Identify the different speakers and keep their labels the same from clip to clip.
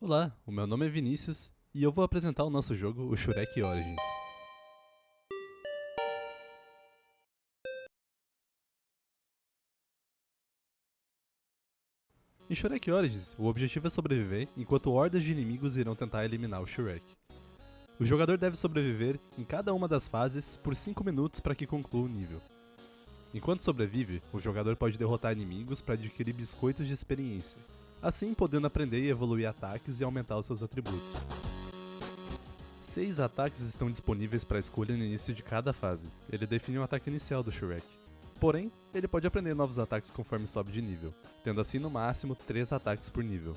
Speaker 1: Olá, o meu nome é Vinícius e eu vou apresentar o nosso jogo, o Shurek Origins. Em Shurek Origins, o objetivo é sobreviver enquanto hordas de inimigos irão tentar eliminar o Shurek. O jogador deve sobreviver em cada uma das fases por 5 minutos para que conclua o nível. Enquanto sobrevive, o jogador pode derrotar inimigos para adquirir biscoitos de experiência, assim podendo aprender e evoluir ataques e aumentar os seus atributos. 6 ataques estão disponíveis para escolha no início de cada fase. Ele define o ataque inicial do Shurek. Porém, ele pode aprender novos ataques conforme sobe de nível, tendo assim no máximo 3 ataques por nível.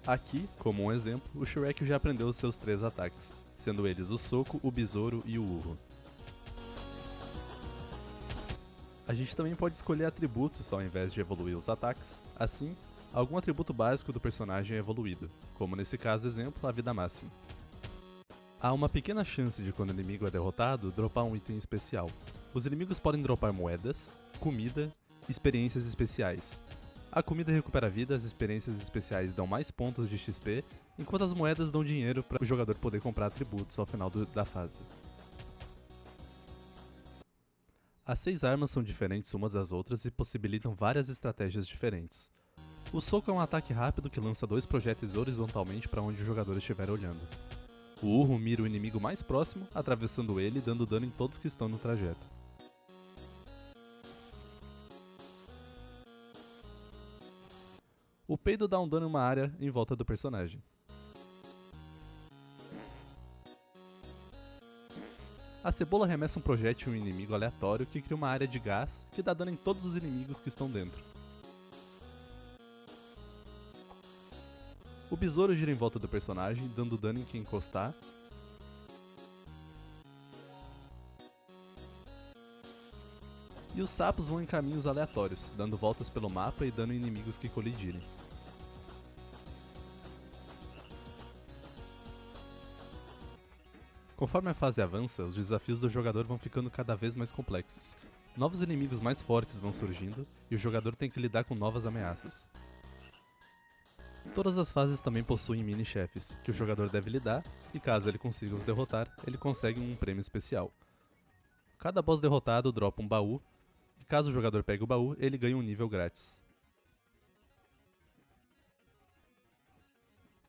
Speaker 1: Aqui, como um exemplo, o Shurek já aprendeu os seus 3 ataques, sendo eles o soco, o besouro e o urro. A gente também pode escolher atributos ao invés de evoluir os ataques, assim, algum atributo básico do personagem é evoluído, como nesse caso exemplo, a vida máxima. Há uma pequena chance de quando o inimigo é derrotado, dropar um item especial. Os inimigos podem dropar moedas, comida e experiências especiais. A comida recupera vida, as experiências especiais dão mais pontos de XP, enquanto as moedas dão dinheiro para o jogador poder comprar atributos ao final da fase. As 6 armas são diferentes umas das outras e possibilitam várias estratégias diferentes. O soco é um ataque rápido que lança 2 projéteis horizontalmente para onde o jogador estiver olhando. O urro mira o inimigo mais próximo, atravessando ele e dando dano em todos que estão no trajeto. O peido dá um dano em uma área em volta do personagem. A cebola arremessa um projétil em um inimigo aleatório que cria uma área de gás que dá dano em todos os inimigos que estão dentro. O besouro gira em volta do personagem, dando dano em quem encostar. E os sapos vão em caminhos aleatórios, dando voltas pelo mapa e dano em inimigos que colidirem. Conforme a fase avança, os desafios do jogador vão ficando cada vez mais complexos. Novos inimigos mais fortes vão surgindo e o jogador tem que lidar com novas ameaças. Todas as fases também possuem mini-chefes, que o jogador deve lidar, e caso ele consiga os derrotar, ele consegue um prêmio especial. Cada boss derrotado dropa um baú, e caso o jogador pegue o baú, ele ganha um nível grátis.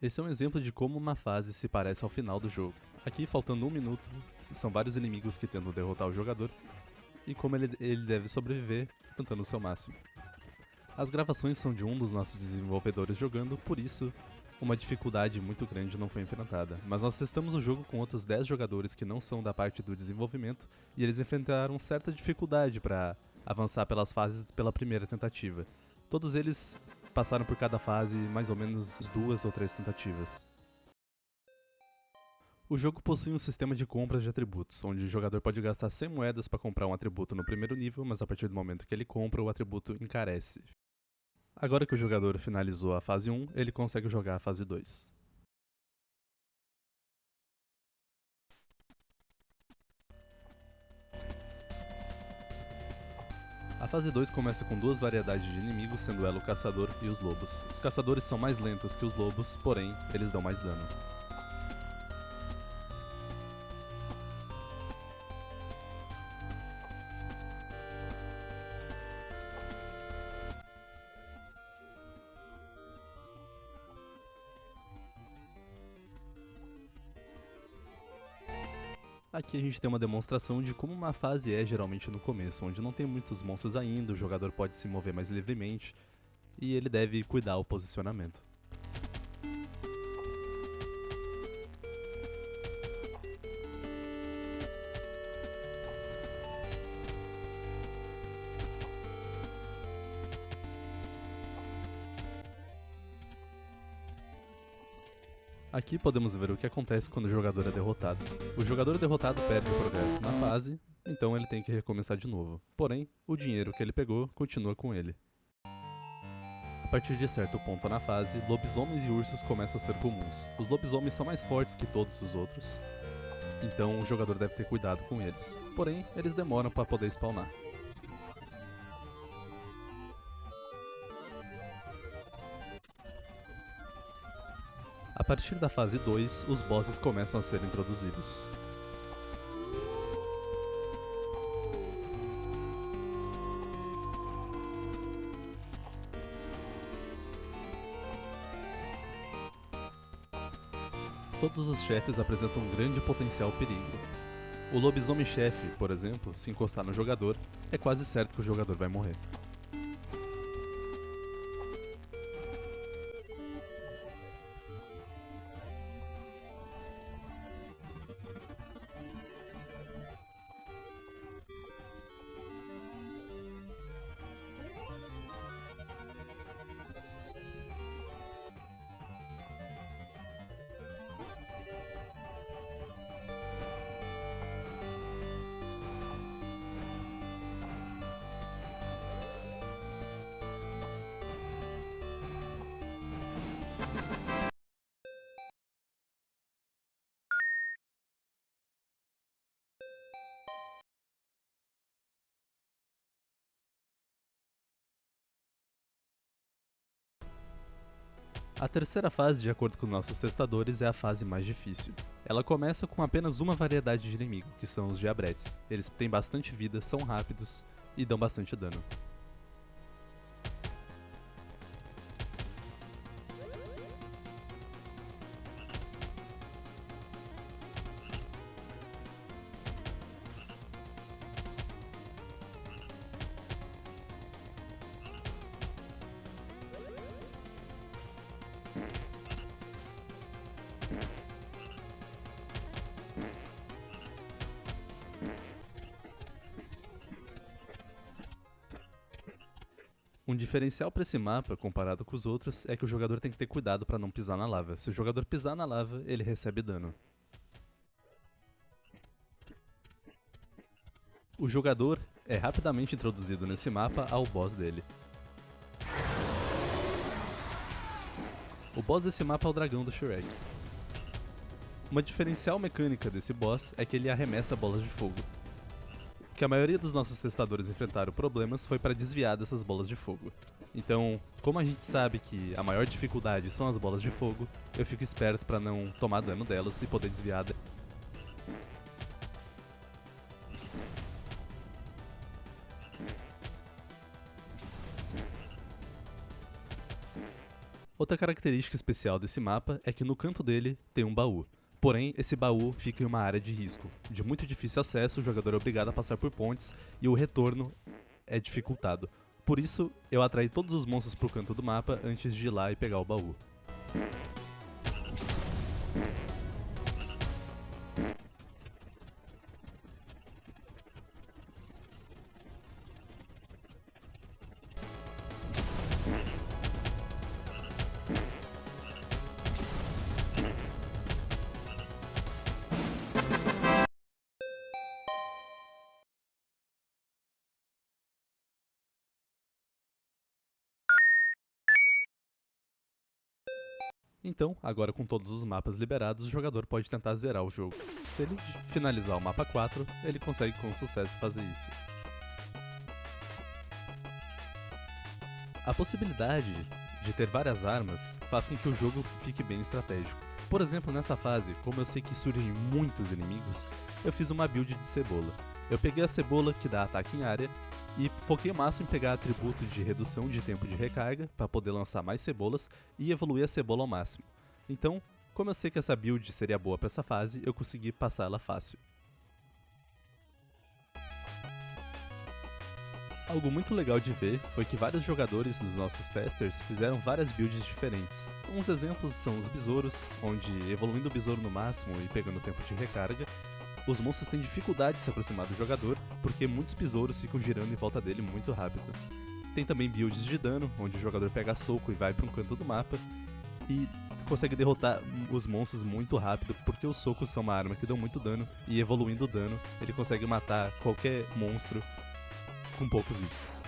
Speaker 1: Esse é um exemplo de como uma fase se parece ao final do jogo. Aqui, faltando 1 minuto, são vários inimigos que tentam derrotar o jogador, e como ele deve sobreviver, tentando o seu máximo. As gravações são de um dos nossos desenvolvedores jogando, por isso, uma dificuldade muito grande não foi enfrentada. Mas nós testamos o jogo com outros 10 jogadores que não são da parte do desenvolvimento, e eles enfrentaram certa dificuldade para avançar pelas fases pela primeira tentativa. Todos eles passaram por cada fase mais ou menos 2 ou 3 tentativas. O jogo possui um sistema de compras de atributos, onde o jogador pode gastar 100 moedas para comprar um atributo no primeiro nível, mas a partir do momento que ele compra, o atributo encarece. Agora que o jogador finalizou a fase 1, ele consegue jogar a fase 2. A fase 2 começa com 2 variedades de inimigos, sendo ela o caçador e os lobos. Os caçadores são mais lentos que os lobos, porém, eles dão mais dano. Aqui a gente tem uma demonstração de como uma fase é geralmente no começo, onde não tem muitos monstros ainda, o jogador pode se mover mais livremente e ele deve cuidar o posicionamento. Aqui podemos ver o que acontece quando o jogador é derrotado. O jogador derrotado perde o progresso na fase, então ele tem que recomeçar de novo. Porém, o dinheiro que ele pegou continua com ele. A partir de certo ponto na fase, lobisomens e ursos começam a ser comuns. Os lobisomens são mais fortes que todos os outros, então o jogador deve ter cuidado com eles. Porém, eles demoram para poder spawnar. A partir da fase 2, os bosses começam a ser introduzidos. Todos os chefes apresentam um grande potencial perigo. O lobisomem-chefe, por exemplo, se encostar no jogador, é quase certo que o jogador vai morrer. A terceira fase, de acordo com nossos testadores, é a fase mais difícil. Ela começa com apenas uma variedade de inimigo, que são os diabretes. Eles têm bastante vida, são rápidos e dão bastante dano. Um diferencial para esse mapa, comparado com os outros, é que o jogador tem que ter cuidado para não pisar na lava. Se o jogador pisar na lava, ele recebe dano. O jogador é rapidamente introduzido nesse mapa ao boss dele. O boss desse mapa é o dragão do Shrek. Uma diferencial mecânica desse boss é que ele arremessa bolas de fogo. O que a maioria dos nossos testadores enfrentaram problemas foi para desviar dessas bolas de fogo. Então, como a gente sabe que a maior dificuldade são as bolas de fogo, eu fico esperto para não tomar dano delas e poder desviar delas. Outra característica especial desse mapa é que no canto dele tem um baú. Porém, esse baú fica em uma área de risco. De muito difícil acesso, o jogador é obrigado a passar por pontes e o retorno é dificultado. Por isso, eu atraí todos os monstros pro canto do mapa antes de ir lá e pegar o baú. Então, agora com todos os mapas liberados, o jogador pode tentar zerar o jogo. Se ele finalizar o mapa 4, ele consegue com sucesso fazer isso. A possibilidade de ter várias armas faz com que o jogo fique bem estratégico. Por exemplo, nessa fase, como eu sei que surgem muitos inimigos, eu fiz uma build de cebola. Eu peguei a cebola, que dá ataque em área, e foquei o máximo em pegar atributo de redução de tempo de recarga para poder lançar mais cebolas e evoluir a cebola ao máximo. Então, como eu sei que essa build seria boa para essa fase, eu consegui passar ela fácil. Algo muito legal de ver foi que vários jogadores dos nossos testers fizeram várias builds diferentes. Uns exemplos são os besouros, onde evoluindo o besouro no máximo e pegando tempo de recarga, os monstros têm dificuldade de se aproximar do jogador, porque muitos besouros ficam girando em volta dele muito rápido. Tem também builds de dano, onde o jogador pega soco e vai para um canto do mapa, e consegue derrotar os monstros muito rápido, porque os socos são uma arma que dão muito dano, e evoluindo o dano, ele consegue matar qualquer monstro com poucos hits.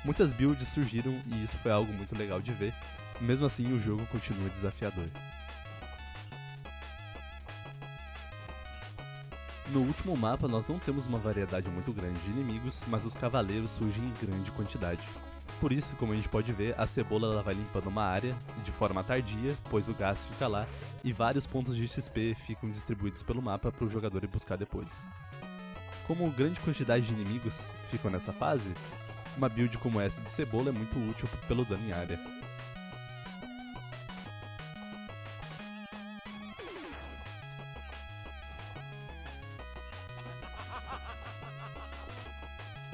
Speaker 1: Muitas builds surgiram e isso foi algo muito legal de ver, mesmo assim o jogo continua desafiador. No último mapa nós não temos uma variedade muito grande de inimigos, mas os cavaleiros surgem em grande quantidade. Por isso, como a gente pode ver, a cebola ela vai limpando uma área de forma tardia, pois o gás fica lá, e vários pontos de XP ficam distribuídos pelo mapa para o jogador ir buscar depois. Como grande quantidade de inimigos ficam nessa fase, uma build como essa de cebola é muito útil pelo dano em área.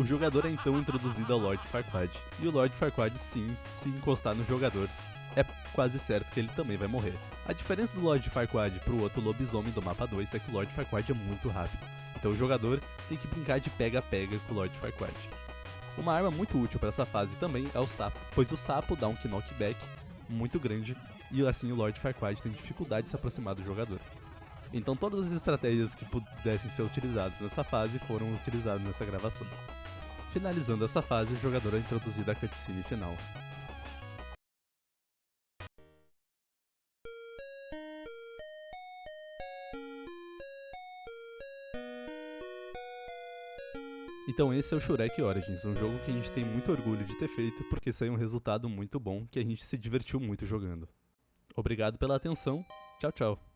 Speaker 1: O jogador é então introduzido ao Lord Farquaad, e o Lord Farquaad sim, se encostar no jogador, é quase certo que ele também vai morrer. A diferença do Lord Farquaad pro outro lobisomem do mapa 2 é que o Lord Farquaad é muito rápido, então o jogador tem que brincar de pega-pega com o Lord Farquaad. Uma arma muito útil para essa fase também é o sapo, pois o sapo dá um knockback muito grande e assim o Lord Farquaad tem dificuldade de se aproximar do jogador. Então todas as estratégias que pudessem ser utilizadas nessa fase foram utilizadas nessa gravação. Finalizando essa fase, o jogador é introduzido à cutscene final. Então esse é o Shurek Origins, um jogo que a gente tem muito orgulho de ter feito porque saiu um resultado muito bom que a gente se divertiu muito jogando. Obrigado pela atenção, tchau tchau!